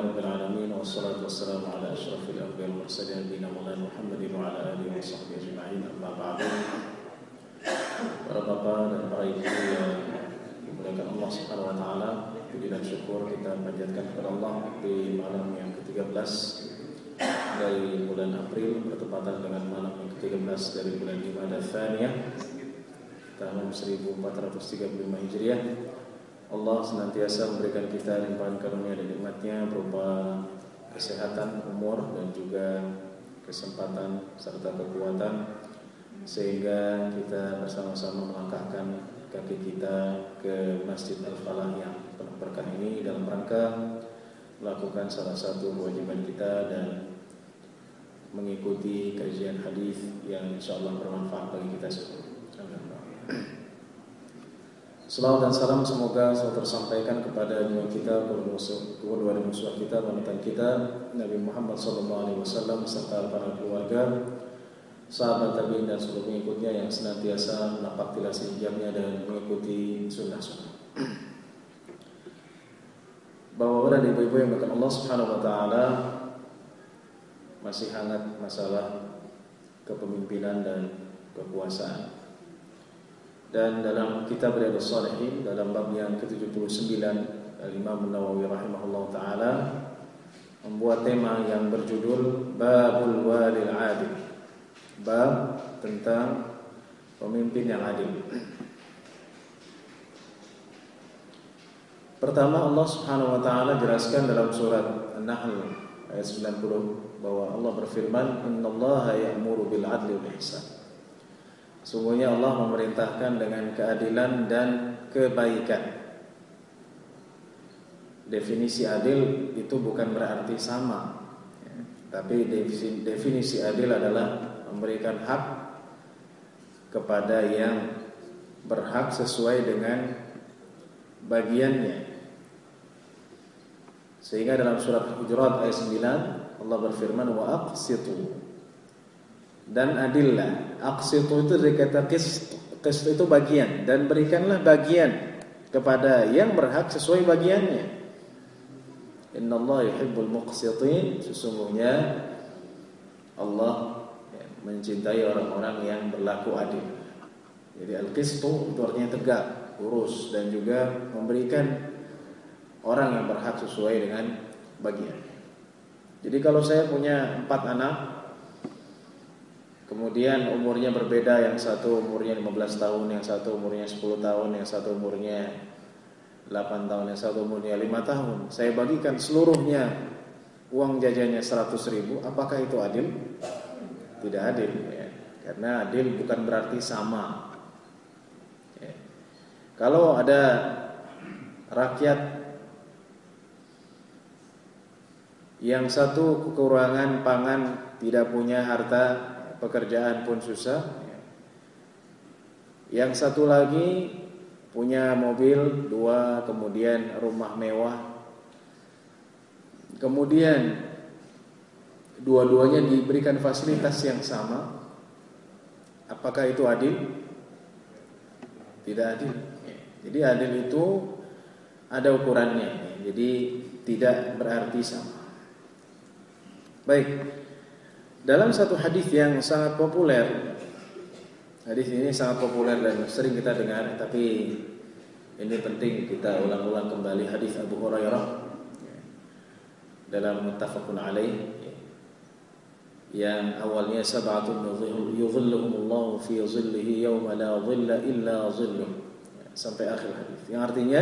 rabbil alamin wassalatu wassalamu ala asyrafil anbiya'i wal mursalin nabiyina Muhammadin wa ala alihi wa sahbihi ajma'in. Amma ba'du. Para bapak dan para ibu yang dimuliakan Allah Subhanahu wa taala, puji dan syukur kita panjatkan kepada Allah di malam yang ke-13 dari bulan April bertepatan dengan malam yang ke-13 dari bulan Jumadal Tsaniyah tahun 1435 Hijriah. Allah senantiasa memberikan kita limpahan karunia dan nikmatnya berupa kesehatan, umur dan juga kesempatan serta kekuatan, sehingga kita bersama-sama melangkahkan kaki kita ke Masjid Al-Falah yang penuh berkah ini dalam rangka melakukan salah satu kewajiban kita dan mengikuti kajian hadis yang insyaallah bermanfaat bagi kita semua. Salawat dan salam semoga selalu tersampaikan kepada junjungan kita, kedua musuh kita, panutan kita, Nabi Muhammad SAW serta para keluarga, sahabat tabi'in dan seluruh pengikutnya yang senantiasa menapak tilasi hijabnya dan mengikuti sunnah-sunnah. Bapak-bapak dan ibu-ibu yang dimuliakan Allah Subhanahu wa taala, masih hangat masalah kepemimpinan dan kekuasaan. Dan dalam kitab Riyadhus Shalihin dalam bab yang ke-79 Imam Nawawi rahimahullah taala membuat tema yang berjudul Babul Walil Adil. Bab tentang pemimpin yang adil. Pertama, Allah Subhanahu wa taala jelaskan dalam surat An-Nahl ayat 90 bahwa Allah berfirman, "Innallaha ya'muru bil 'adli wal ihsan." Sungguhnya Allah memerintahkan dengan keadilan dan kebaikan. Definisi adil itu bukan berarti sama, tapi definisi adil adalah memberikan hak kepada yang berhak sesuai dengan bagiannya. Sehingga dalam surat Hujurat ayat 9 Allah berfirman, "Wa aqsitu." Dan adillah. Aqsitu itu dari kata qist itu bagian, dan berikanlah bagian kepada yang berhak sesuai bagiannya. Innallaha yuhibbul muqsitin. Sesungguhnya Allah mencintai orang-orang yang berlaku adil. Jadi al-qistu itu artinya tegak, lurus, dan juga memberikan orang yang berhak sesuai dengan bagiannya. Jadi kalau saya punya 4 anak, kemudian umurnya berbeda, yang satu umurnya 15 tahun, yang satu umurnya 10 tahun, yang satu umurnya 8 tahun, yang satu umurnya 5 tahun. Saya bagikan seluruhnya uang jajannya 100.000, apakah itu adil? Tidak adil, ya. Karena adil bukan berarti sama, ya. Kalau ada rakyat yang satu kekurangan pangan, tidak punya harta, pekerjaan pun susah, yang satu lagi punya mobil 2, kemudian rumah mewah, kemudian dua-duanya diberikan fasilitas yang sama, apakah itu adil? Tidak adil. Jadi adil itu ada ukurannya, jadi tidak berarti sama. Baik. Dalam satu hadis yang sangat populer, hadis ini sangat populer dan sering kita dengar, tapi ini penting kita ulang-ulang kembali. Hadis Abu Hurairah dalam Muttafaqun Alaih yang awalnya sab'atun yudhilluhumullahu fi dhillihi yawma la dhilla illa dhilluh, sampai akhir hadis, yang artinya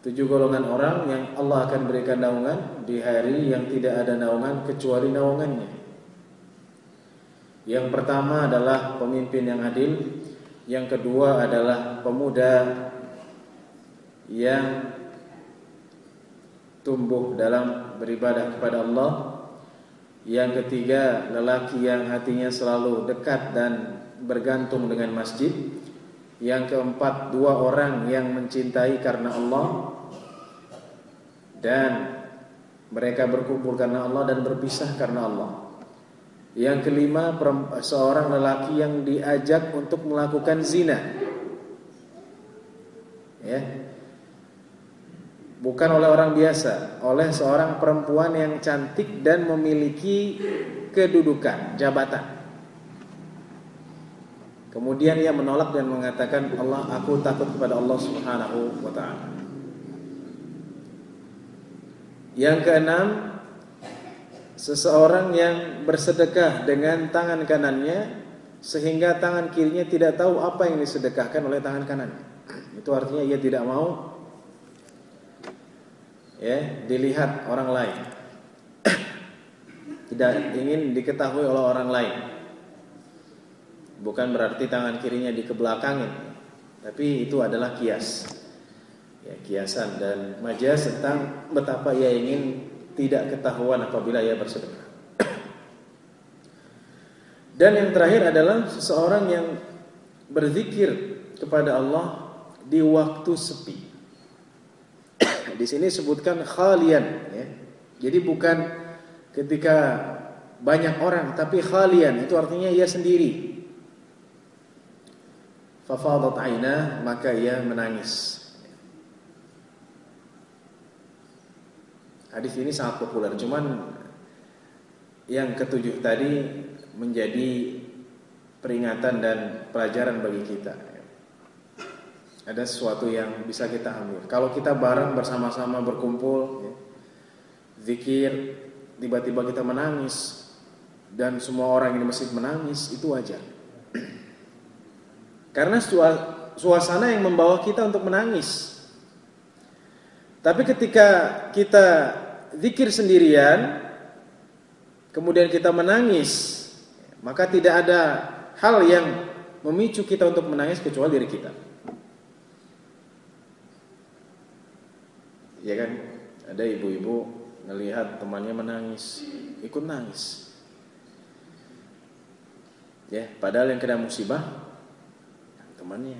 7 golongan orang yang Allah akan berikan naungan di hari yang tidak ada naungan kecuali naungannya. Yang pertama adalah pemimpin yang adil, yang kedua adalah pemuda yang tumbuh dalam beribadah kepada Allah, yang ketiga lelaki yang hatinya selalu dekat dan bergantung dengan masjid, yang keempat 2 orang yang mencintai karena Allah dan mereka berkumpul karena Allah dan berpisah karena Allah. Yang kelima, seorang lelaki yang diajak untuk melakukan zina, ya. bukan oleh orang biasa, oleh seorang perempuan yang cantik dan memiliki kedudukan, jabatan. Kemudian ia menolak dan mengatakan, aku takut kepada Allah Subhanahu wa ta'ala. Yang keenam, seseorang yang bersedekah dengan tangan kanannya sehingga tangan kirinya tidak tahu apa yang disedekahkan oleh tangan kanannya. Itu artinya ia tidak mau dilihat orang lain. Tidak ingin diketahui oleh orang lain. Bukan berarti tangan kirinya dikebelakangin, tapi itu adalah kias. Kiasan dan majaz tentang betapa ia ingin tidak ketahuan apabila ia bersedekah. Dan yang terakhir adalah seseorang yang berzikir kepada Allah di waktu sepi. Di sini sebutkan khalian, Jadi bukan ketika banyak orang, tapi khalian itu artinya ia sendiri. Fafadat ainah, maka ia menangis. Hadis ini sangat populer, cuman yang ketujuh tadi menjadi peringatan dan pelajaran bagi kita. Ada sesuatu yang bisa kita ambil. Kalau kita bareng bersama-sama berkumpul, zikir, tiba-tiba kita menangis dan semua orang di masjid menangis, itu wajar. Karena suasana yang membawa kita untuk menangis. Tapi ketika kita zikir sendirian, kemudian kita menangis, maka tidak ada hal yang memicu kita untuk menangis kecuali diri kita. Ya kan? Ada ibu-ibu melihat temannya menangis, ikut nangis. Padahal yang kena musibah temannya.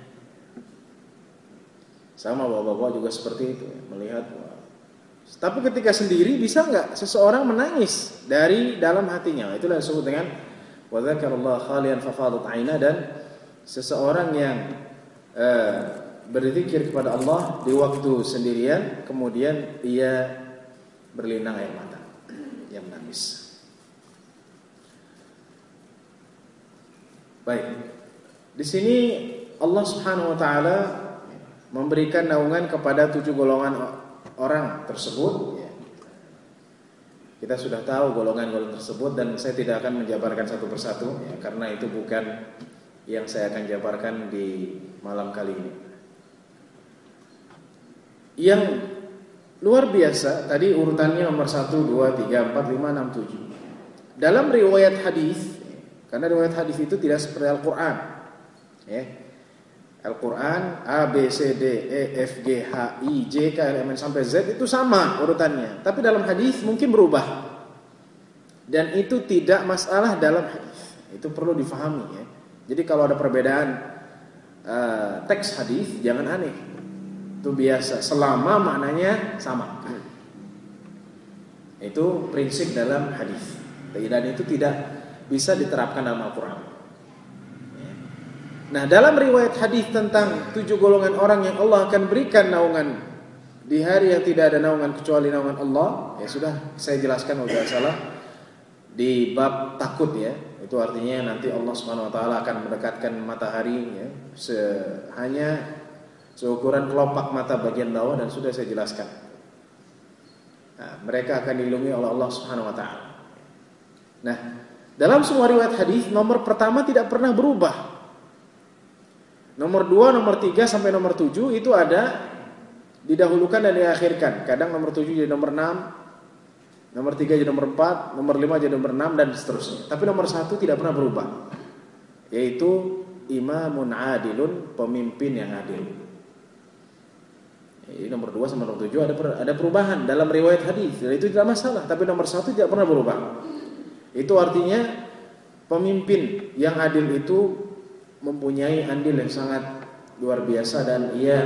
Sama bapak-bapak juga seperti itu, melihat. Tapi ketika sendiri bisa enggak seseorang menangis dari dalam hatinya? Itulah disebut dengan wa dzakarallaha khalian fafadat aina, dan seseorang yang berzikir kepada Allah di waktu sendirian, kemudian ia berlinang air mata, ia menangis. Baik. Di sini Allah Subhanahu wa taala memberikan naungan kepada 7 golongan orang tersebut. Kita sudah tahu golongan-golongan tersebut dan saya tidak akan menjabarkan satu persatu, karena itu bukan yang saya akan jabarkan di malam kali ini. Yang luar biasa tadi urutannya nomor 1, 2, 3, 4, 5, 6, 7. Dalam riwayat hadis, karena riwayat hadis itu tidak seperti Al-Qur'an. Al-Quran A, B, C, D, E, F, G, H, I, J, K, L, M, N sampai Z itu sama urutannya. Tapi dalam hadis mungkin berubah. Dan itu tidak masalah dalam hadis. Itu perlu difahami. Jadi kalau ada perbedaan teks hadis, jangan aneh. Itu biasa. Selama maknanya sama. Itu prinsip dalam hadis. Dan itu tidak bisa diterapkan dalam Al-Quran. Nah, dalam riwayat hadis tentang 7 golongan orang yang Allah akan berikan naungan di hari yang tidak ada naungan kecuali naungan Allah, sudah saya jelaskan kalau tidak salah di bab takut Itu artinya nanti Allah Subhanahu wa taala akan mendekatkan matahari hanya seukuran kelopak mata bagian bawah, dan sudah saya jelaskan. Nah, mereka akan dilindungi oleh Allah Subhanahu wa taala. Nah, dalam semua riwayat hadis nomor pertama tidak pernah berubah. Nomor 2, nomor 3 sampai nomor 7 itu ada didahulukan dan diakhirkan. Kadang nomor 7 jadi nomor 6, nomor 3 jadi nomor 4, nomor 5 jadi nomor 6, dan seterusnya. Tapi nomor 1 tidak pernah berubah, yaitu imamun adilun, pemimpin yang adil. Jadi nomor 2 sama nomor 7 ada perubahan dalam riwayat hadis. Dan itu tidak masalah, tapi nomor 1 tidak pernah berubah. Itu artinya pemimpin yang adil itu mempunyai andil yang sangat luar biasa, dan ia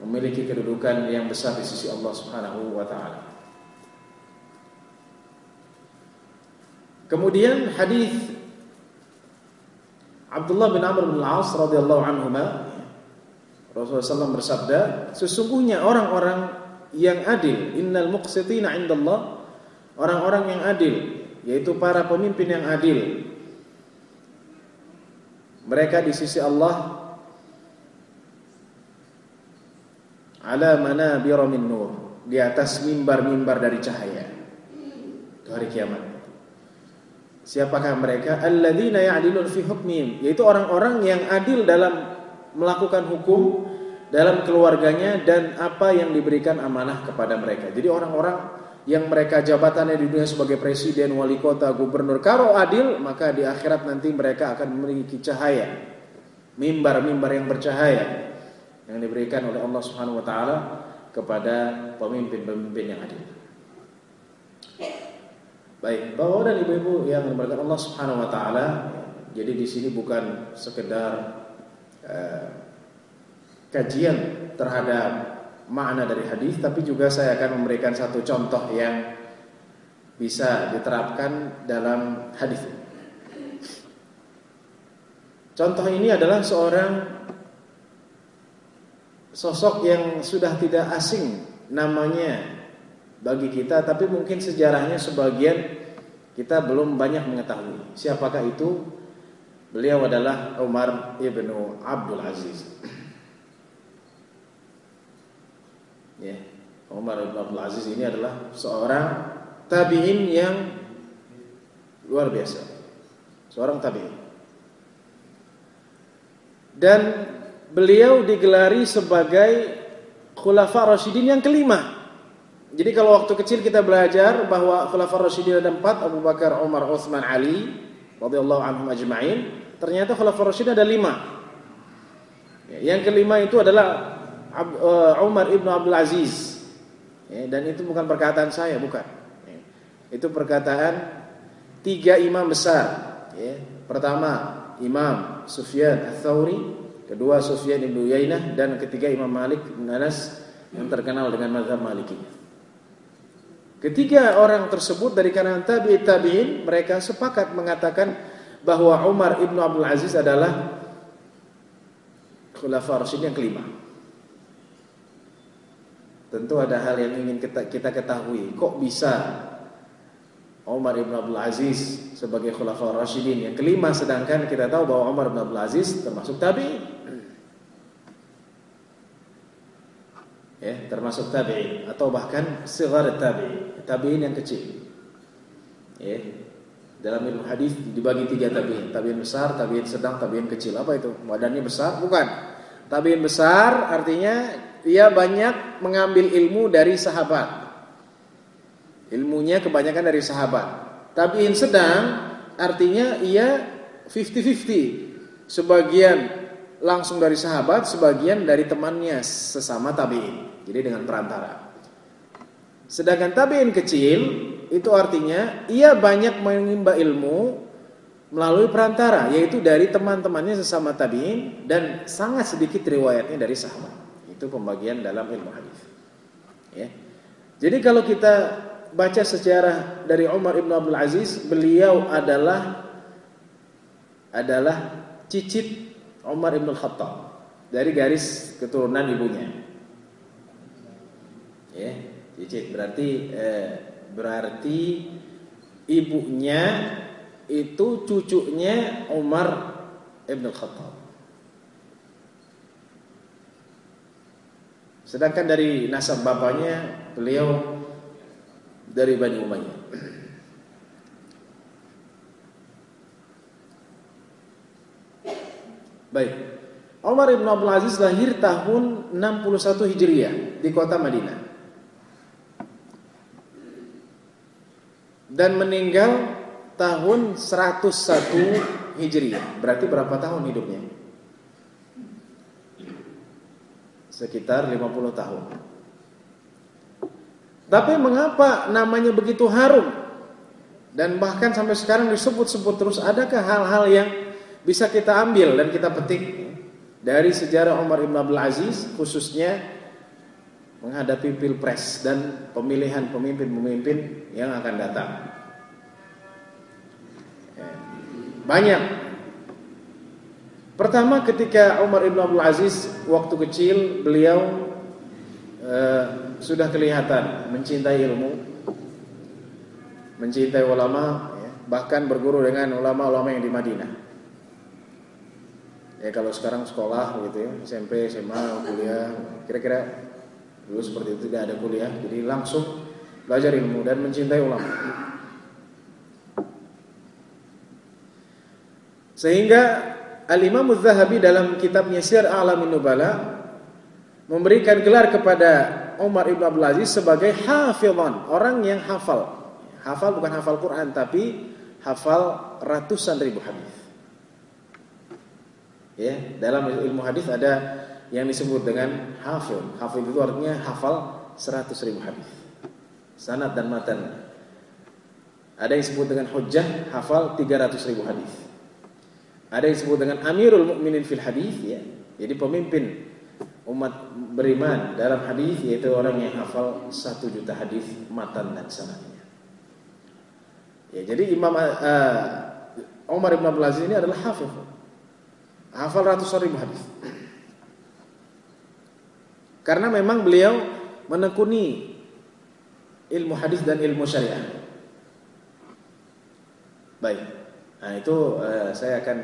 memiliki kedudukan yang besar di sisi Allah Subhanahu wa taala. Kemudian hadis Abdullah bin Amr bin Al-As radhiyallahu anhuma, Rasulullah SAW bersabda, sesungguhnya orang-orang yang adil. Innal muqsitina 'indallah, orang-orang yang adil, yaitu para pemimpin yang adil, mereka di sisi Allah ala manabir min nur, di atas mimbar-mimbar dari cahaya. Itu hari kiamat. Siapakah mereka? Alladzina ya'dilun fi hukmihim, yaitu orang-orang yang adil dalam melakukan hukum dalam keluarganya dan apa yang diberikan amanah kepada mereka. Jadi orang-orang yang mereka jabatannya di dunia sebagai presiden, wali kota, gubernur, kalau adil, maka di akhirat nanti mereka akan memiliki cahaya, mimbar-mimbar yang bercahaya yang diberikan oleh Allah Subhanahu wa taala kepada pemimpin-pemimpin yang adil. Baik, Bapak dan Ibu-ibu yang dimuliakan Allah Subhanahu wa taala, jadi di sini bukan sekedar kajian terhadap makna dari hadis, tapi juga saya akan memberikan satu contoh yang bisa diterapkan dalam hadis. Contoh ini adalah seorang sosok yang sudah tidak asing namanya bagi kita, tapi mungkin sejarahnya sebagian kita belum banyak mengetahui. Siapakah itu? Beliau adalah Umar ibnu Abdul Aziz. Ya, Umar ibnu Abdul Aziz ini adalah seorang tabi'in yang luar biasa. Seorang tabi'in. Dan beliau digelari sebagai Khulafa Rasyidin yang kelima. Jadi kalau waktu kecil kita belajar bahwa Khulafa Rasyidin ada 4, Abu Bakar, Umar, Utsman, Ali radhiyallahu anhum ajma'in, ternyata Khulafa Rasyidin ada 5. Yang kelima itu adalah Umar ibnu Abdul Aziz. Dan itu bukan perkataan saya, bukan. Itu perkataan 3 imam besar. Pertama Imam Sufyan Ats-Tsauri, kedua Sufyan ibnu Uyainah, dan ketiga Imam Malik bin Anas yang terkenal dengan mazhab Maliki. Ketiga orang tersebut dari kalangan tabi'in, mereka sepakat mengatakan bahwa Umar ibnu Abdul Aziz adalah Khulafa Rasyidin yang kelima. Tentu ada hal yang ingin kita ketahui. Kok bisa Umar ibn Abdul Aziz sebagai Khulafa Rasyidin yang kelima, sedangkan kita tahu bahwa Umar ibn Abdul Aziz termasuk tabi'in. Termasuk tabi'in atau bahkan sighar tabi'in yang kecil. Dalam ilmu hadis dibagi 3 tabi'in. Tabi'in besar, tabi'in sedang, tabi'in kecil. Apa itu? Badannya besar? Bukan. Tabi'in besar artinya dia banyak mengambil ilmu dari sahabat. Ilmunya kebanyakan dari sahabat. Tabi'in sedang artinya ia 50-50. Sebagian langsung dari sahabat, sebagian dari temannya sesama tabi'in. Jadi dengan perantara. Sedangkan tabi'in kecil itu artinya ia banyak menimba ilmu melalui perantara, yaitu dari teman-temannya sesama tabi'in, dan sangat sedikit riwayatnya dari sahabat. Itu pembagian dalam ilmu hadis. Jadi kalau kita baca sejarah dari Umar ibn Abdul Aziz, beliau adalah cicit Umar ibn Khattab dari garis keturunan ibunya. Cicit berarti ibunya itu cucunya Umar ibn Khattab. Sedangkan dari nasab bapaknya beliau dari Bani Umayyah. Baik. Umar ibn Abdul Aziz lahir tahun 61 Hijriah di kota Madinah. Dan meninggal tahun 101 Hijriah. Berarti berapa tahun hidupnya? Sekitar 50 tahun. Tapi mengapa namanya begitu harum? Dan bahkan sampai sekarang disebut-sebut terus. Adakah hal-hal yang bisa kita ambil dan kita petik dari sejarah Umar ibn Abdul Aziz, khususnya menghadapi pilpres dan pemilihan pemimpin-pemimpin yang akan datang? Banyak. Pertama, ketika Umar ibn Abdul Aziz waktu kecil, beliau sudah kelihatan mencintai ilmu, mencintai ulama, ya, bahkan berguru dengan ulama-ulama yang di Madinah. Ya kalau sekarang sekolah gitu ya, SMP, SMA, kuliah, kira-kira dulu seperti itu, tidak ada kuliah, jadi langsung belajar ilmu dan mencintai ulama. Sehingga Al-Imam Az-Zahabi dalam kitabnya Syiar A'lamin Nubala memberikan gelar kepada Umar ibn Abdul Aziz sebagai hafizan, orang yang hafal. Hafal bukan hafal Quran, tapi hafal ratusan ribu hadis. Ya, dalam ilmu hadis ada yang disebut dengan hafiz. Hafiz itu artinya hafal 100 ribu hadis. Sanad dan matan. Ada yang disebut dengan hujjah, hafal 300 ribu hadis. Ada yang disebut dengan Amirul Mukminin fil hadis, ya. Jadi pemimpin umat beriman dalam hadis, yaitu orang yang hafal 1 juta hadis matan dan sanadnya. Ya, jadi Imam Umar ibn Abdul Aziz ini adalah hafiz. Hafal ratusan ribu hadis. Karena memang beliau menekuni ilmu hadis dan ilmu syariah. Baik. Nah, itu saya akan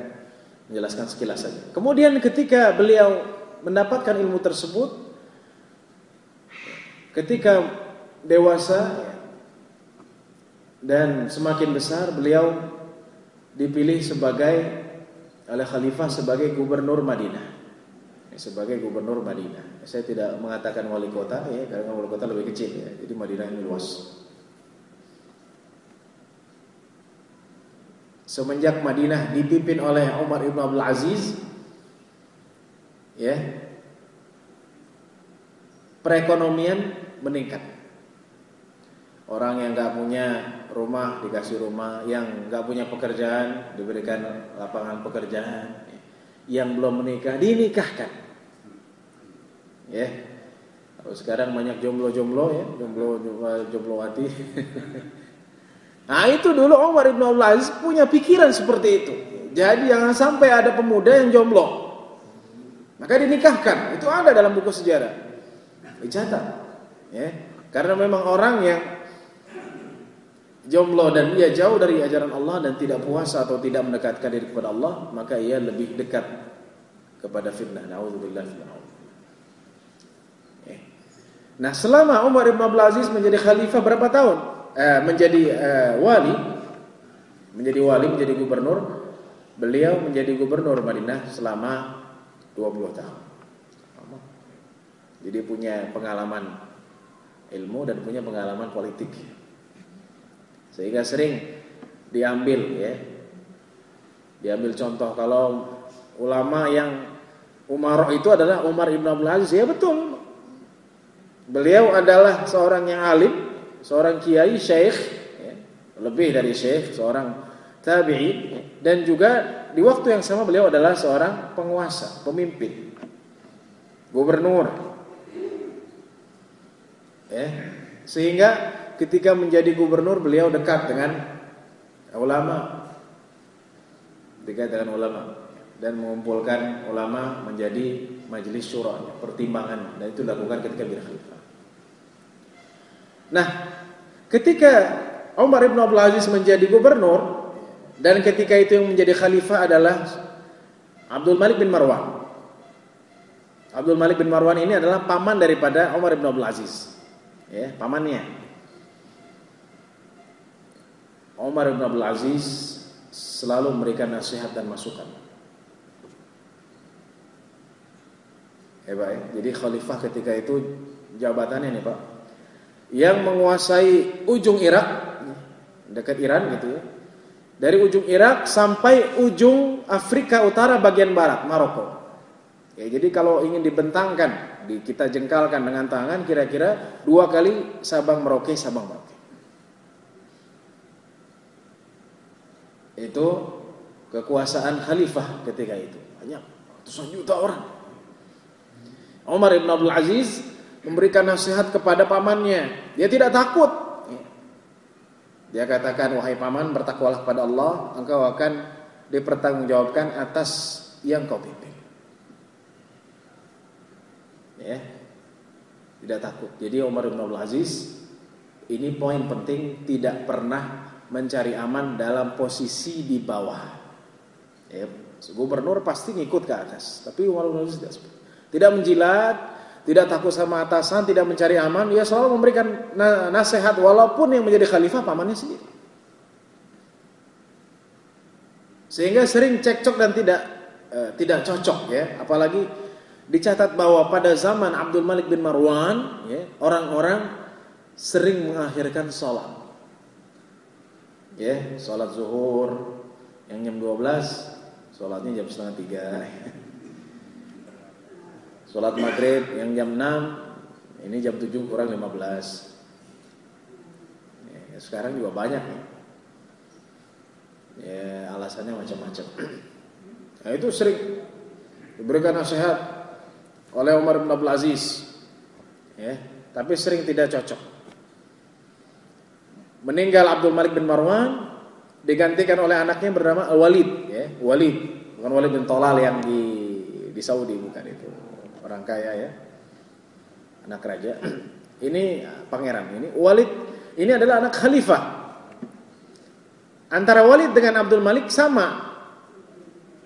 menjelaskan sekilas saja. Kemudian ketika beliau mendapatkan ilmu tersebut, ketika dewasa dan semakin besar, beliau dipilih oleh khalifah sebagai gubernur Madinah. Sebagai gubernur Madinah. Saya tidak mengatakan wali kota, ya, karena wali kota lebih kecil, ya. Jadi Madinah ini luas. Semenjak Madinah dipimpin oleh Umar ibn Abdul Aziz, ya, perekonomian meningkat. Orang yang nggak punya rumah dikasih rumah, yang nggak punya pekerjaan diberikan lapangan pekerjaan, yang belum menikah dinikahkan. Ya, kalau sekarang banyak jomblo-jomblo, ya, jomblo-jomblowati. Nah itu dulu Umar ibn Abdul Aziz punya pikiran seperti itu. Jadi jangan sampai ada pemuda yang jomblo, maka dinikahkan. Itu ada dalam buku sejarah, dicatat, ya. Karena memang orang yang jomblo dan ia jauh dari ajaran Allah dan tidak puasa atau tidak mendekatkan diri kepada Allah, maka ia lebih dekat kepada fitnah. Nauzubillah. Nah, selama Umar ibn Abdul Aziz menjadi khalifah berapa tahun? Menjadi wali, menjadi gubernur. Beliau menjadi gubernur Madinah selama 20 tahun. Jadi punya pengalaman ilmu dan punya pengalaman politik. Sehingga sering diambil, ya. Diambil contoh, kalau ulama yang umara itu adalah Umar ibn Abdul Aziz, ya betul. Beliau adalah seorang yang alim, seorang kiai, syekh, ya, lebih dari syekh, seorang tabi'i, ya, dan juga di waktu yang sama beliau adalah seorang penguasa, pemimpin, gubernur, ya. Sehingga ketika menjadi gubernur beliau dekat dengan ulama, dan mengumpulkan ulama menjadi majelis syura, pertimbangan, dan itu dilakukan ketika menjadi khalifah. Nah, ketika Umar ibn Abdul Aziz menjadi gubernur dan ketika itu yang menjadi khalifah adalah Abdul Malik bin Marwan. Abdul Malik bin Marwan ini adalah paman daripada Umar ibn Abdul Aziz, ya, pamannya. Umar ibn Abdul Aziz selalu memberikan nasihat dan masukan. Pak, jadi khalifah ketika itu jabatannya nih, Pak, yang menguasai ujung Irak, dekat Iran gitu, ya. Dari ujung Irak sampai ujung Afrika Utara bagian barat, Maroko. Ya, jadi kalau ingin dibentangkan, kita jengkalkan dengan tangan, kira-kira 2 kali Sabang Merauke. Itu kekuasaan khalifah ketika itu. Banyak ratusan juta orang. Umar ibn Abdul Aziz memberikan nasihat kepada pamannya. Dia tidak takut. Dia katakan, wahai paman, bertakwalah kepada Allah, engkau akan dipertanggungjawabkan atas yang kau pimpin. Ya. Tidak takut. Jadi Umar bin Abdul Aziz, ini poin penting, tidak pernah mencari aman dalam posisi di bawah. Ya, gubernur pasti ngikut ke atas, tapi Umar bin Abdul Aziz tidak menjilat, tidak takut sama atasan, tidak mencari aman. Dia selalu memberikan nasihat walaupun yang menjadi khalifah pamannya sendiri. Sehingga sering cekcok dan tidak cocok ya. Apalagi dicatat bahwa pada zaman Abdul Malik bin Marwan ya, orang-orang sering mengakhirkan sholat. Ya, sholat zuhur yang jam 12, sholatnya jam setengah 3. Sholat maghrib yang jam 6, ini jam 7 kurang 15. Ya, sekarang juga banyak ya. Ya, alasannya macam-macam. Nah, itu sering diberikan nasihat oleh Umar bin Abdul Aziz. Ya, tapi sering tidak cocok. Meninggal Abdul Malik bin Marwan, digantikan oleh anaknya bernama Walid, ya, Walid, bukan Walid bin Thalal yang di Saudi, bukan itu. Orang kaya ya. Anak raja. Ini pangeran, ini Walid, ini adalah anak khalifah. Antara Walid dengan Abdul Malik sama,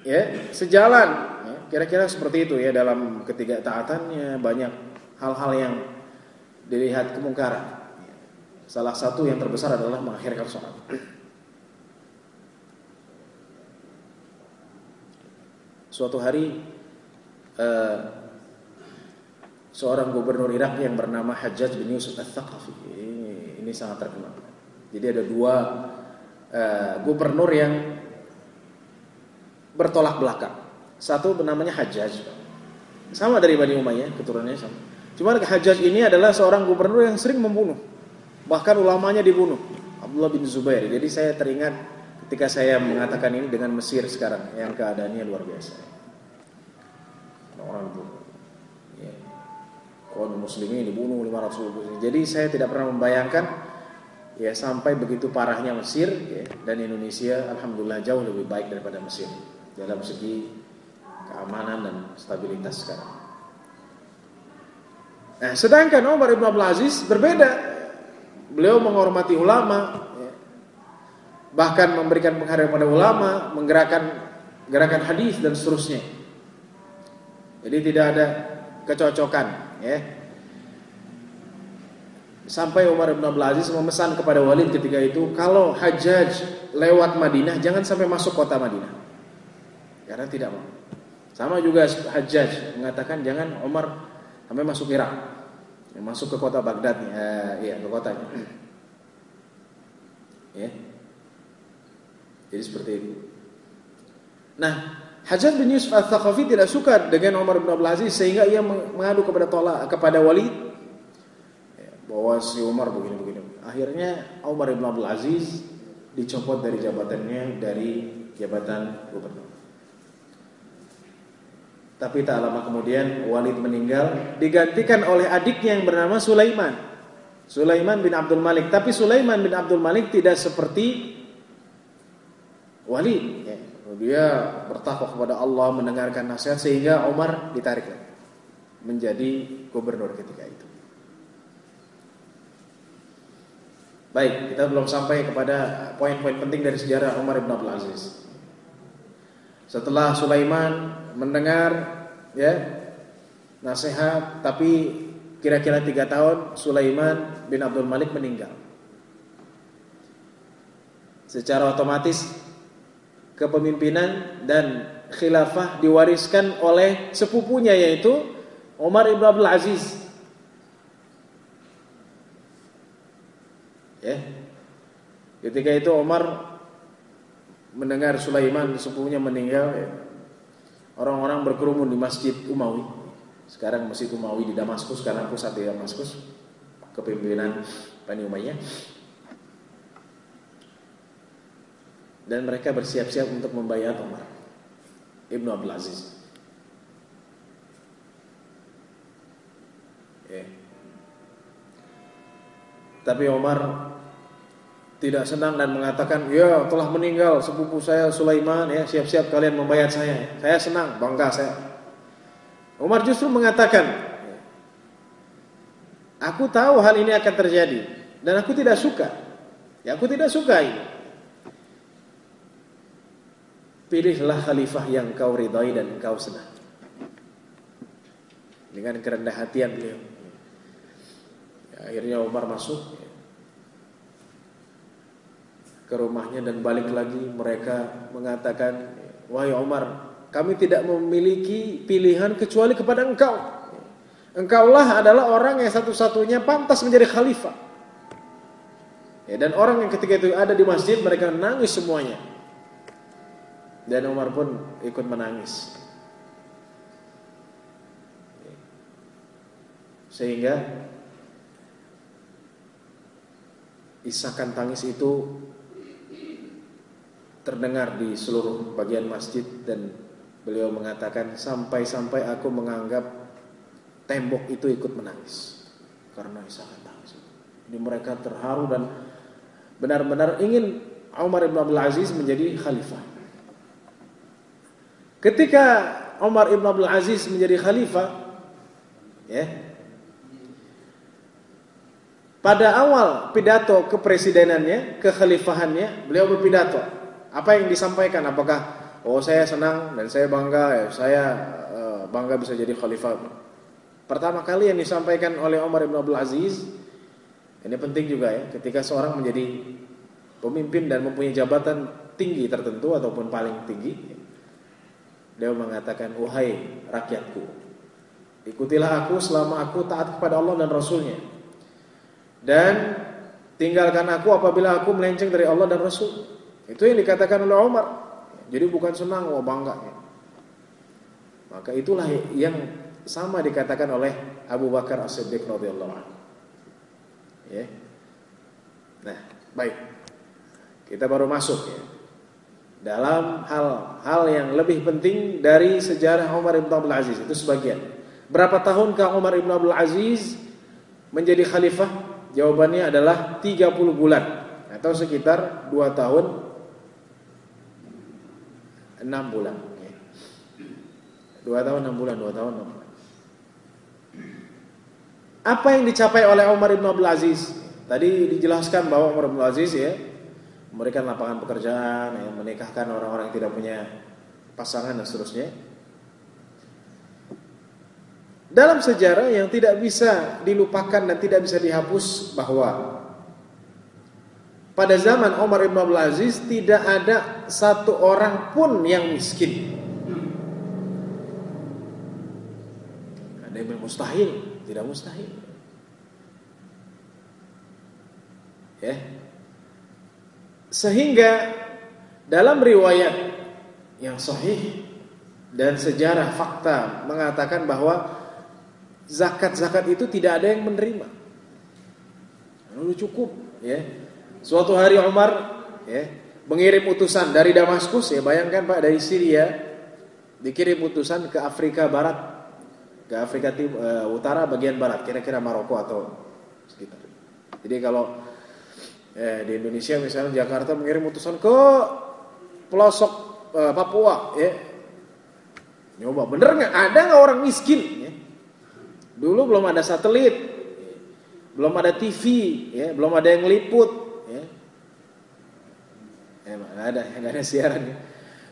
ya, sejalan, ya, kira-kira seperti itu ya dalam ketiga taatannya, banyak hal-hal yang dilihat kemungkaran. Salah satu yang terbesar adalah mengakhirkan sholat. Suatu hari seorang gubernur Irak yang bernama Hajjaj bin Yusuf Al-Thaqafi, ini sangat terkenal. Jadi ada dua gubernur yang bertolak belakang. Satu namanya Hajjaj, sama dari Bani Umayyah, keturunannya sama. Cuma Hajjaj ini adalah seorang gubernur yang sering membunuh, bahkan ulamanya dibunuh, Abdullah bin Zubair. Jadi saya teringat ketika saya mengatakan ini dengan Mesir sekarang, yang keadaannya luar biasa. Orang dibunuh, ya, kaum muslimin dibunuh 500 ribu. Jadi saya tidak pernah membayangkan ya sampai begitu parahnya Mesir ya, dan Indonesia alhamdulillah jauh lebih baik daripada Mesir dalam segi keamanan dan stabilitas sekarang. Nah, sedangkan Umar bin Abdul Aziz berbeda. Beliau menghormati ulama ya, bahkan memberikan penghargaan pada ulama, menggerakkan gerakan hadis dan seterusnya. Jadi tidak ada kecocokan ya. Sampai Umar bin Abdul Aziz memesan kepada Walid ketika itu, kalau Hajjaj lewat Madinah jangan sampai masuk kota Madinah, karena tidak mau. Sama juga Hajjaj mengatakan jangan Umar sampai masuk Irak, masuk ke kota Baghdad, ya ke kotanya. Ya. Jadi seperti itu. Nah, Hajjaj bin Yusuf Al-Thaqafi tidak suka dengan Umar bin Abdul Aziz, sehingga ia mengadu kepada Walid bahwa si Umar begini-begini. Akhirnya Umar bin Abdul Aziz dicopot dari jabatannya, dari jabatan gubernur. Tapi tak lama kemudian Walid meninggal, digantikan oleh adiknya yang bernama Sulaiman. Sulaiman bin Abdul Malik. Tapi Sulaiman bin Abdul Malik tidak seperti Walid. Dia bertakwa kepada Allah, mendengarkan nasihat, sehingga Umar ditarik menjadi gubernur ketika itu. Baik, kita belum sampai kepada poin-poin penting dari sejarah Umar bin Abdul Aziz. Setelah Sulaiman mendengar ya nasihat, tapi kira-kira 3 tahun Sulaiman bin Abdul Malik meninggal. Secara otomatis kepemimpinan dan khilafah diwariskan oleh sepupunya, yaitu Umar bin Abdul Aziz. Ya. Ketika itu Umar mendengar Sulaiman sepupunya meninggal, ya, orang-orang berkerumun di Masjid Umawi. Sekarang Masjid Umawi di Damaskus, karena pusat di Damaskus, kepemimpinan Bani Umayyah. Dan mereka bersiap-siap untuk membayar Umar Ibnu Abdul Aziz. Ya. Tapi Umar tidak senang dan mengatakan, ya telah meninggal sepupu saya Sulaiman, ya siap-siap kalian membayar saya. Saya senang, bangga saya. Umar justru mengatakan, Aku tahu hal ini akan terjadi dan aku tidak suka. Ya, aku tidak suka ini. Pilihlah khalifah yang kau ridai dan kau senang. Dengan kerendah hatian beliau. Ya, akhirnya Umar masuk ke rumahnya dan balik lagi. Mereka mengatakan, wahai Umar, kami tidak memiliki pilihan kecuali kepada engkau. Engkaulah adalah orang yang satu-satunya pantas menjadi khalifah. Ya, dan orang yang ketika itu ada di masjid, mereka nangis semuanya. Dan Umar pun ikut menangis. Sehingga isakan tangis itu terdengar di seluruh bagian masjid. Dan beliau mengatakan, sampai-sampai aku menganggap tembok itu ikut menangis karena isakan tangis. Ini mereka terharu dan benar-benar ingin Umar ibn Abdul Aziz menjadi khalifah. Ketika Umar ibn Abdul Aziz menjadi khalifah, ya, pada awal pidato kepresidenannya, kekhalifahannya, beliau berpidato. Apa yang disampaikan? Apakah saya senang dan saya bangga, saya bangga bisa jadi khalifah. Pertama kali yang disampaikan oleh Umar ibn Abdul Aziz, ini penting juga ya, ketika seorang menjadi pemimpin dan mempunyai jabatan tinggi tertentu ataupun paling tinggi, dia mengatakan, wahai rakyatku, ikutilah aku selama aku taat kepada Allah dan Rasulnya, dan tinggalkan aku apabila aku melenceng dari Allah dan Rasul. Itu yang dikatakan oleh Umar. Jadi bukan senang, bangga. Maka itulah yang sama dikatakan oleh Abu Bakar As-Siddiq radhiyallahu anhu. Ya. Nah, baik. Kita baru masuk ya dalam hal-hal yang lebih penting dari sejarah Umar ibn Abdul Aziz. Itu sebagian. Berapa tahunkah Umar ibn Abdul Aziz menjadi khalifah? Jawabannya adalah 30 bulan atau sekitar 2 tahun 6 bulan. 2 tahun 6 bulan, 2 tahun 6 bulan. Apa yang dicapai oleh Umar ibn Abdul Aziz? Tadi dijelaskan bahwa Umar ibn Abdul Aziz ya memberikan lapangan pekerjaan, ya, menikahkan orang-orang yang tidak punya pasangan dan seterusnya. Dalam sejarah yang tidak bisa dilupakan dan tidak bisa dihapus bahwa pada zaman Umar ibn Abdul Aziz tidak ada satu orang pun yang miskin. Ada yang mustahil, tidak mustahil. Ya. Sehingga dalam riwayat yang sahih dan sejarah fakta mengatakan bahwa zakat-zakat itu tidak ada yang menerima. Lalu cukup ya. Suatu hari Umar ya mengirim utusan dari Damaskus, ya bayangkan Pak, dari Syria dikirim utusan ke Afrika Barat, ke Afrika Utara bagian barat, kira-kira Maroko atau sekitar. Jadi kalau di Indonesia misalnya Jakarta mengirim utusan ke pelosok Papua, ya. Nyoba bener nggak? Ada nggak orang miskin? Ya. Dulu belum ada satelit, belum ada TV, ya, belum ada yang liput, ya. Nggak ada siaran. Ya.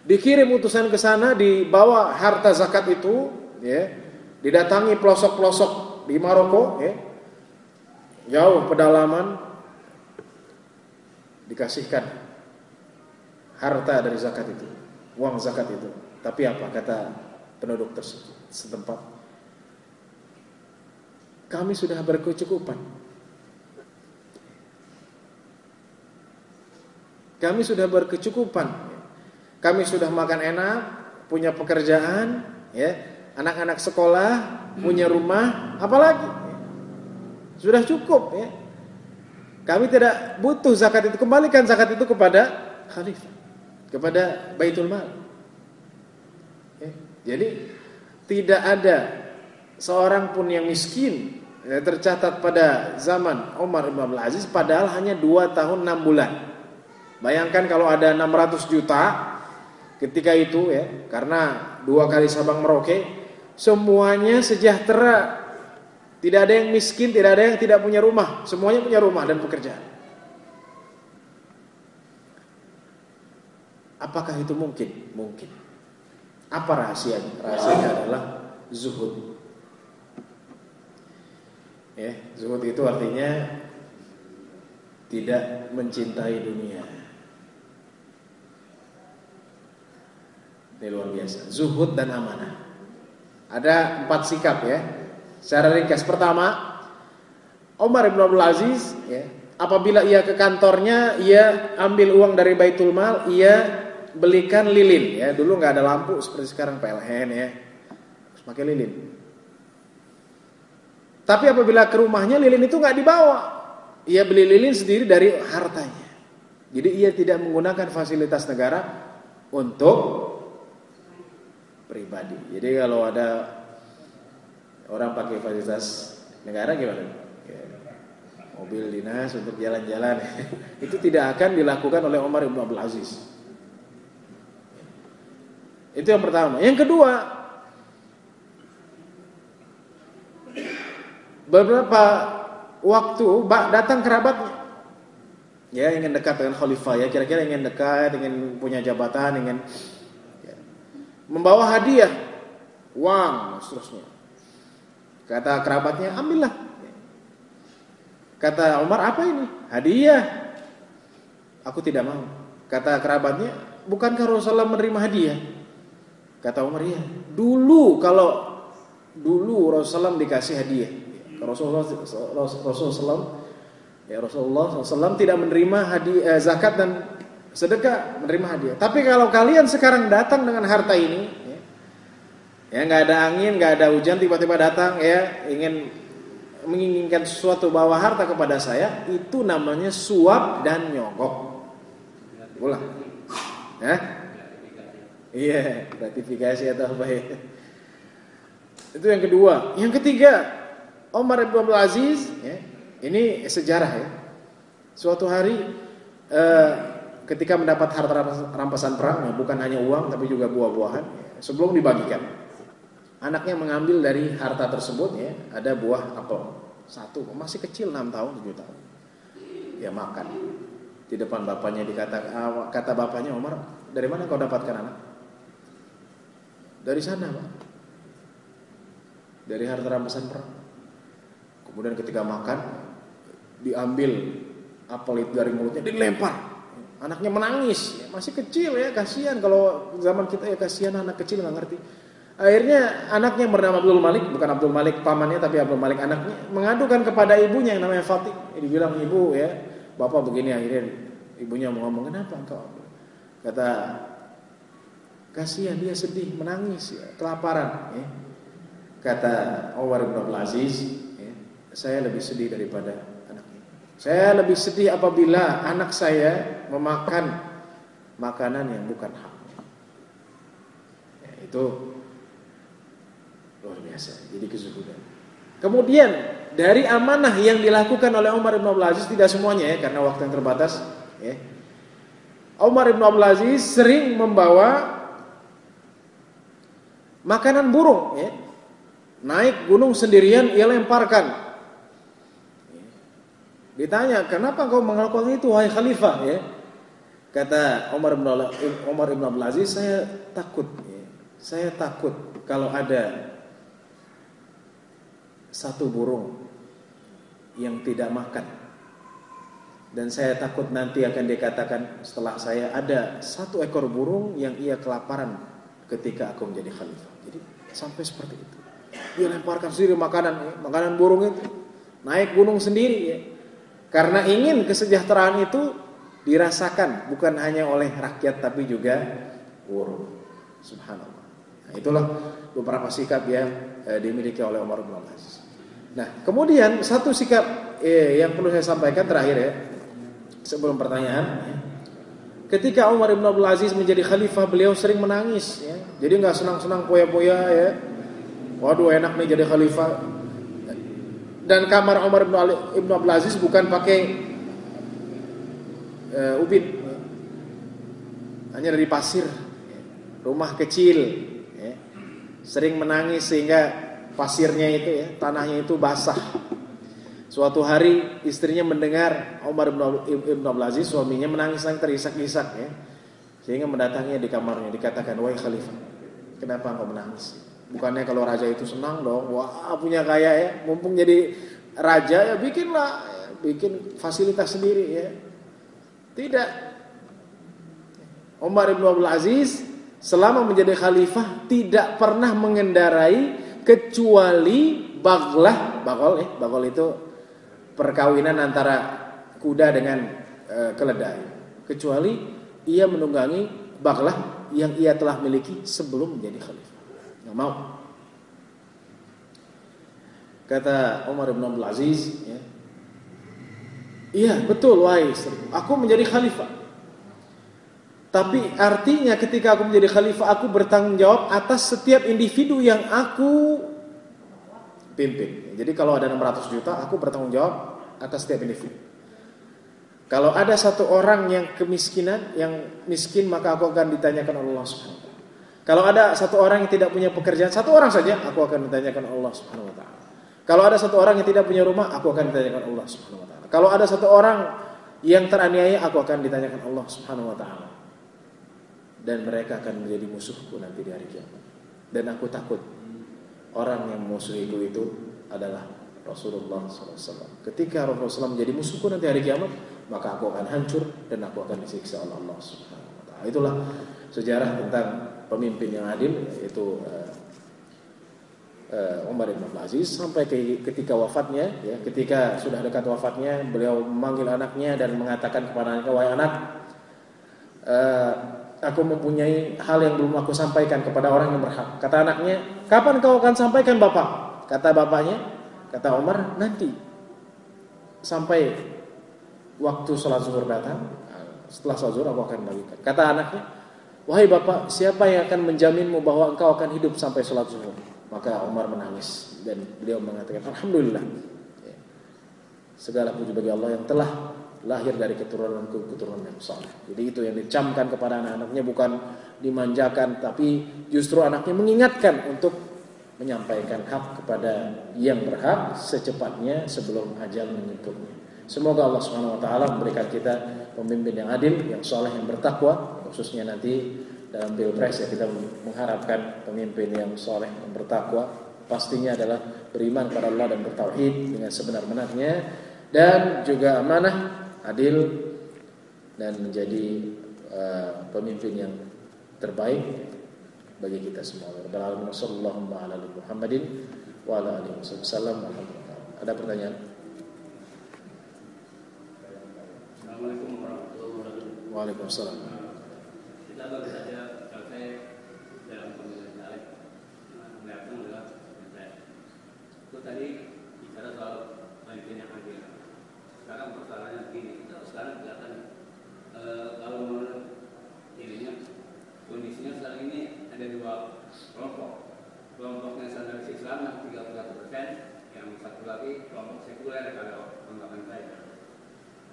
Dikirim utusan ke sana, dibawa harta zakat itu, ya, didatangi pelosok-pelosok di Maroko, ya, jauh pedalaman. Dikasihkan harta dari zakat itu, uang zakat itu. Tapi apa kata penduduk tersebut setempat? Kami sudah berkecukupan. Kami sudah berkecukupan. Kami sudah makan enak, punya pekerjaan, ya, anak-anak sekolah, punya rumah, apalagi? Sudah cukup, ya. Kami tidak butuh zakat itu. Kembalikan zakat itu kepada khalifah, kepada Baitul Mal. Ya. Jadi tidak ada seorang pun yang miskin tercatat pada zaman Umar ibn Abdul Aziz, padahal hanya 2 tahun 6 bulan. Bayangkan kalau ada 600 juta ketika itu, ya, karena 2 kali Sabang Merauke, semuanya sejahtera, Tidak ada yang miskin, tidak ada yang tidak punya rumah. Semuanya punya rumah dan pekerjaan. Apakah itu mungkin? Mungkin. Apa rahasianya? Rahasianya adalah zuhud. Ya, zuhud itu artinya tidak mencintai dunia. Ini luar biasa. Zuhud dan amanah. Ada 4 sikap ya. Secara ringkas, pertama, Umar bin Abdul Aziz ya, apabila ia ke kantornya, ia ambil uang dari Baitul Mal, ia belikan lilin ya. Dulu nggak ada lampu seperti sekarang PLN ya, harus pakai lilin. Tapi apabila ke rumahnya, lilin itu nggak dibawa, ia beli lilin sendiri dari hartanya. Jadi ia tidak menggunakan fasilitas negara untuk pribadi. Jadi kalau ada orang pakai fasilitas negara gimana? Ya, mobil dinas untuk jalan-jalan itu tidak akan dilakukan oleh Umar bin Abdul Aziz. Itu yang pertama. Yang kedua, beberapa waktu datang kerabatnya, ya ingin dekat dengan khalifah, ya kira-kira ingin dekat, ingin punya jabatan, ingin ya, membawa hadiah, uang, seterusnya. Kata kerabatnya, ambillah. Kata Umar, apa ini? Hadiah. Aku tidak mau. Kata kerabatnya, bukankah Rasulullah menerima hadiah? Kata Umar, iya. Dulu Rasulullah dikasih hadiah. Rasulullah SAW tidak menerima hadiah, zakat dan sedekah, menerima hadiah. Tapi kalau kalian sekarang datang dengan harta ini, ya nggak ada angin, nggak ada hujan, tiba-tiba datang ya menginginkan sesuatu, bawa harta kepada saya, itu namanya suap dan nyogok. Ulang, ya? Iya, gratifikasi atau apa ya? Itu yang kedua. Yang ketiga, Umar bin Abdul Aziz, ya, ini sejarah ya. Suatu hari ketika mendapat harta rampasan perang, ya, bukan hanya uang tapi juga buah-buahan, ya, sebelum dibagikan. Anaknya mengambil dari harta tersebut ya, ada buah apel satu, masih kecil 6 tahun 7 tahun. Ya makan. Di depan bapaknya kata bapaknya, Umar, dari mana kau dapatkan anak? Dari sana, Pak. Dari harta rampasan perang. Kemudian ketika makan, diambil apel itu dari mulutnya, dilempar. Anaknya menangis, ya, masih kecil ya, kasihan kalau zaman kita ya, kasihan anak kecil nggak ngerti. Akhirnya anaknya bernama Abdul Malik, bukan Abdul Malik pamannya tapi Abdul Malik anaknya, mengadukan kepada ibunya yang namanya Fatih. Dibilang, ibu ya, bapak begini. Akhirnya ibunya mau ngomong, kenapa engkau? Kata, kasihan dia, sedih, menangis ya, kelaparan ya. Kata Umar bin Abdul Aziz ya, saya lebih sedih daripada anaknya. Saya lebih sedih apabila anak saya memakan makanan yang bukan haknya ya, itu luar biasa. Jadi kezuhudan. Kemudian dari amanah yang dilakukan oleh Umar bin Abdul Aziz, tidak semuanya ya, karena waktu yang terbatas ya. Umar bin Abdul Aziz sering membawa makanan burung ya. Naik gunung sendirian, ia lemparkan. Ditanya, kenapa kau melakukan itu wahai khalifah ya? Kata Umar bin Abdul Aziz, saya takut ya. Saya takut kalau ada satu burung yang tidak makan, dan saya takut nanti akan dikatakan setelah saya, ada satu ekor burung yang ia kelaparan ketika aku menjadi khalifah. Jadi sampai seperti itu. Dia lemparkan sendiri makanan burung itu, naik gunung sendiri ya. Karena ingin kesejahteraan itu dirasakan bukan hanya oleh rakyat tapi juga burung. Subhanallah. Nah, itulah beberapa sikap yang dimiliki oleh Umar bin Abdul Aziz. Nah, kemudian satu sikap yang perlu saya sampaikan terakhir ya, sebelum pertanyaan ya. Ketika Umar bin Abdul Aziz menjadi khalifah, beliau sering menangis ya. Jadi enggak senang-senang poya-poya ya. Waduh, enak nih jadi khalifah. Dan kamar Umar bin Abdul Aziz bukan pakai ubin, hanya dari pasir. Rumah kecil ya. Sering menangis sehingga pasirnya itu ya, tanahnya itu basah. Suatu hari istrinya mendengar Umar ibn Abdul Aziz, suaminya menangis terisak-isak ya. Sehingga mendatanginya di kamarnya, dikatakan, "Wahai khalifah, kenapa engkau menangis? Bukannya kalau raja itu senang dong, wah punya kaya ya, mumpung jadi raja ya bikinlah, ya, bikin fasilitas sendiri ya." Tidak. Umar ibn Abdul Aziz selama menjadi khalifah tidak pernah mengendarai kecuali baglah. Bagol itu perkawinan antara kuda dengan keledai. Kecuali ia menunggangi baglah yang ia telah miliki sebelum menjadi khalifah. Nggak mau. Kata Umar bin Abdul Aziz, ya, iya betul wahai istri, aku menjadi khalifah. Tapi artinya ketika aku menjadi khalifah, aku bertanggung jawab atas setiap individu yang aku pimpin. Jadi kalau ada 600 juta, aku bertanggung jawab atas setiap individu. Kalau ada satu orang yang kemiskinan, yang miskin, maka aku akan ditanyakan Allah Subhanahu wa taala. Kalau ada satu orang yang tidak punya pekerjaan, satu orang saja, aku akan ditanyakan Allah Subhanahu wa taala. Kalau ada satu orang yang tidak punya rumah, aku akan ditanyakan Allah Subhanahu wa taala. Kalau ada satu orang yang teraniaya, aku akan ditanyakan Allah Subhanahu wa taala. Dan mereka akan menjadi musuhku nanti di hari kiamat. Dan aku takut orang yang musuhiku itu adalah Rasulullah SAW. Ketika Rasulullah SAW menjadi musuhku nanti hari kiamat, maka aku akan hancur dan aku akan disiksa oleh Allah Subhanahu wa taala. Itulah sejarah tentang pemimpin yang adil, yaitu Umar bin Abdul Aziz, sampai ketika wafatnya, ya, ketika sudah dekat wafatnya, beliau memanggil anaknya dan mengatakan kepada anaknya, "Wahai anak, aku mempunyai hal yang belum aku sampaikan kepada orang yang berhak." Kata anaknya, "Kapan kau akan sampaikan bapak?" Kata bapaknya, kata Umar, "Nanti sampai waktu sholat zuhur datang. Setelah sholat zuhur aku akan membagikan." Kata anaknya, "Wahai bapak, siapa yang akan menjaminmu bahwa engkau akan hidup sampai sholat zuhur?" Maka Umar menangis dan beliau mengatakan, "Alhamdulillah, segala puji bagi Allah yang telah lahir dari keturunan yang saleh." Jadi itu yang dicamkan kepada anak-anaknya, bukan dimanjakan, tapi justru anaknya mengingatkan untuk menyampaikan hak kepada yang berhak secepatnya sebelum ajal menyentuhnya. Semoga Allah Subhanahu wa taala memberikan kita pemimpin yang adil, yang saleh, yang bertakwa, khususnya nanti dalam pilpres ya, kita mengharapkan pemimpin yang saleh, yang bertakwa, pastinya adalah beriman kepada Allah dan bertauhid dengan sebenar-benarnya, dan juga amanah, adil, dan menjadi pemimpin yang terbaik bagi kita semua. Alhamdulillah, sallallahu ala Muhammadin wa ala alihi wasallam. Ada pertanyaan? Assalamualaikum warahmatullahi wabarakatuh. Waalaikumsalam. Kita baru saja selesai dalam pemilihan caleg, melihatkan adalah itu tadi bicara soal pemimpin yang adil. Sekarang persoalannya begini, kita sekarang kelihatan kalau menurut dirinya kondisinya sekarang ini ada dua kelompok. Kelompoknya sadaris Islam yang 31%, yang satu lagi kelompok sekuler kalau anggapan saya.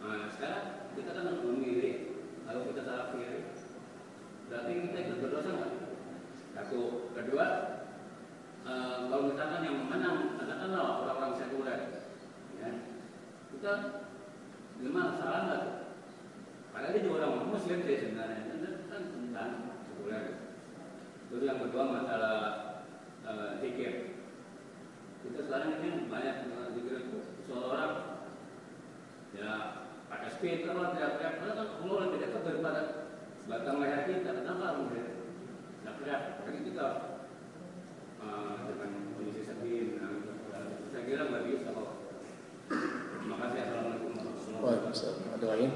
Nah, sekarang kita kan memilih, kalau kita salah pilih, berarti kita ikut berdosa nggak? Satu, kedua, kalau misalkan yang menang katakanlah orang-orang sekuler, ya, kita gimana, salah nggak? Padahal dia juga orang Muslim sih sebenarnya, kan tentang sekuler. Terus yang kedua masalah zikir. Kita sekarang ini banyak zikir itu seorang ya pakai speaker lah, teriak-teriak, karena kan Allah lebih dekat daripada batang leher kita. Kenapa harus teriak? Jadi kita dengan kondisi sedih, saya kira nggak bisa kok. Terima kasih. Assalamualaikum warahmatullahi wabarakatuh. Ada lagi?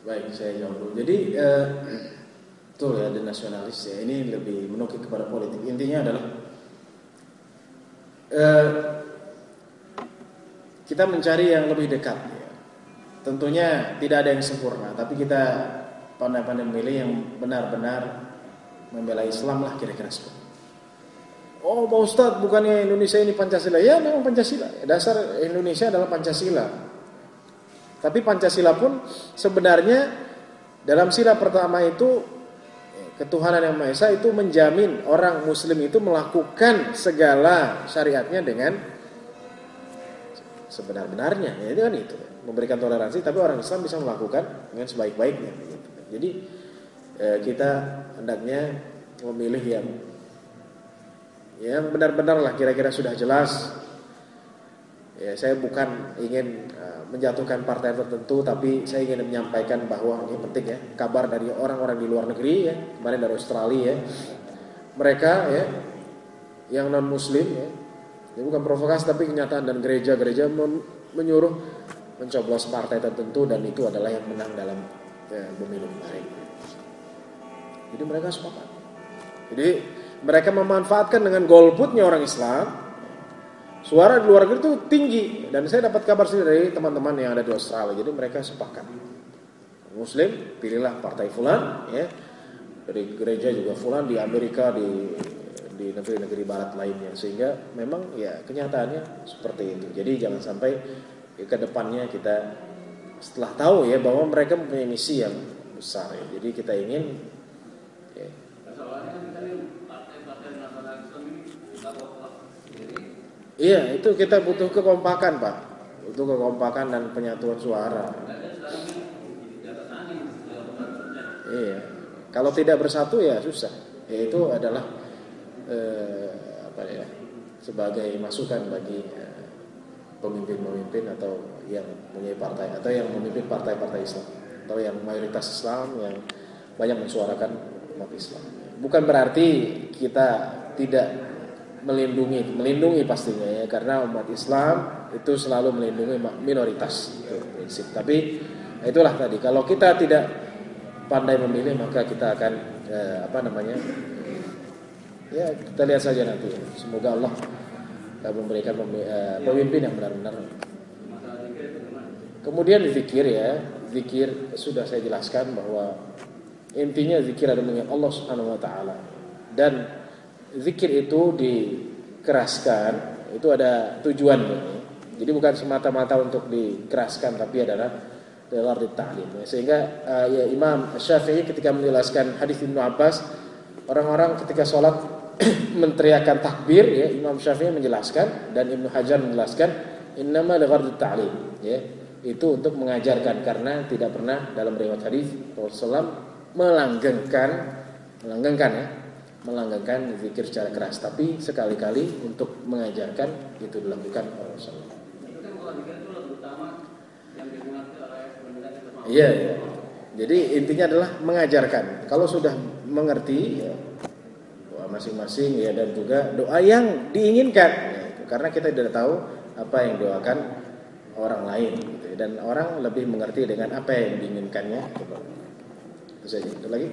Baik, saya jawab dulu. Jadi betul ya, ada nasionalis ya. Ini lebih menukik kepada politik. Intinya adalah kita mencari yang lebih dekat ya. Tentunya tidak ada yang sempurna, tapi kita pandai-pandai memilih yang benar-benar membela Islam lah, kira-kira seperti. Oh Pak Ustadz, bukannya Indonesia ini Pancasila? Ya memang Pancasila, dasar Indonesia adalah Pancasila. Tapi Pancasila pun sebenarnya dalam sila pertama itu ketuhanan yang Maha Esa itu menjamin orang muslim itu melakukan segala syariatnya dengan sebenar-benarnya. Ya, itu kan itu. Memberikan toleransi, tapi orang Islam bisa melakukan dengan sebaik-baiknya. Jadi kita hendaknya memilih yang benar-benar lah, kira-kira sudah jelas. Ya, saya bukan ingin menjatuhkan partai tertentu, tapi saya ingin menyampaikan bahwa ini penting ya, kabar dari orang-orang di luar negeri ya, kemarin dari Australia ya, mereka ya yang non Muslim ya, ini bukan provokasi tapi kenyataan, dan gereja-gereja menyuruh mencoblos partai tertentu, dan itu adalah yang menang dalam pemilu kemarin. Jadi mereka sepakat. Jadi mereka memanfaatkan dengan golputnya orang Islam, suara di luar negeri itu tinggi, dan saya dapat kabar sendiri dari teman-teman yang ada di Australia. Jadi mereka sepakat, Muslim pilihlah partai fulan, ya, dari gereja juga fulan, di Amerika, di negeri-negeri Barat lainnya, sehingga memang ya kenyataannya seperti itu. Jadi jangan sampai ke depannya kita setelah tahu ya bahwa mereka mempunyai misi yang besar ya. Jadi kita ingin ya, iya, itu kita butuh kekompakan, Pak. Butuh kekompakan dan penyatuan suara. Iya. Kalau tidak bersatu ya susah. Ya, itu adalah sebagai masukan bagi pemimpin-pemimpin atau yang mempunyai partai atau yang memimpin partai-partai Islam atau yang mayoritas Islam yang banyak mensuarakan umat Islam. Bukan berarti kita tidak melindungi pastinya ya, karena umat Islam itu selalu melindungi minoritas, itu prinsip. Tapi itulah tadi, kalau kita tidak pandai memilih maka kita akan ya kita lihat saja nanti. Semoga Allah memberikan pemimpin yang benar-benar. Kemudian zikir ya, zikir sudah saya jelaskan bahwa intinya zikir adalah mengingat Allah Subhanahu wa taala, dan zikir itu dikeraskan, itu ada tujuannya. Jadi bukan semata-mata untuk dikeraskan, tapi adalah dalam ta'lim. Sehingga ya Imam Syafi'i ketika menjelaskan hadis Ibnu Abbas, orang-orang ketika sholat menteriakkan takbir ya, Imam Syafi'i menjelaskan dan Ibnu Hajar menjelaskan innama lighardi ta'lim ya, itu untuk mengajarkan, karena tidak pernah dalam riwayat hadis Rasulullah melanggengkan zikir secara keras, tapi sekali-kali untuk mengajarkan itu dilakukan oleh Rasulullah. Iya. Jadi intinya adalah mengajarkan. Kalau sudah mengerti ya, doa masing-masing ya, dan juga doa yang diinginkan ya, karena kita tidak tahu apa yang doakan orang lain gitu, dan orang lebih mengerti dengan apa yang diinginkannya. Itu saja. Ada lagi?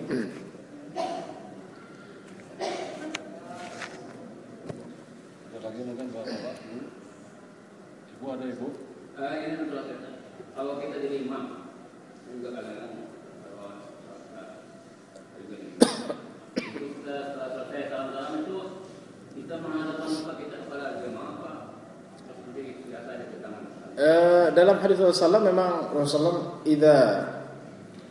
Lagi mungkin Bapak Ibu ada Ibu? Ini menjelaskan kalau kita jadi imam juga kadang-kadang setelah selesai salam-salam itu kita menghadapkan muka kita kepada jemaah apa seperti biasa aja ke tangan. Dalam hadis Rasulullah memang Rasulullah idza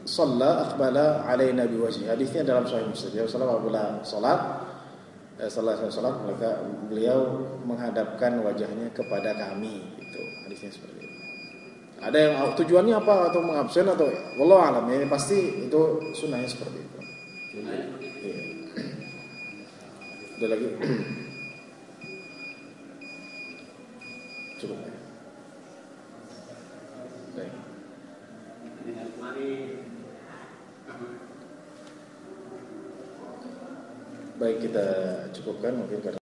shalla aqbala alaina biwajhi. Hadisnya dalam Sahih Muslim. Rasulullah apabila salat salat maka beliau menghadapkan wajahnya kepada kami, itu hadisnya seperti itu. Ada yang tujuannya apa, atau mengabsen atau wallahu alam ya, pasti itu sunnahnya seperti itu. Iya. Ada lagi? Cukup. Baik. Baik, kita cukupkan mungkin karena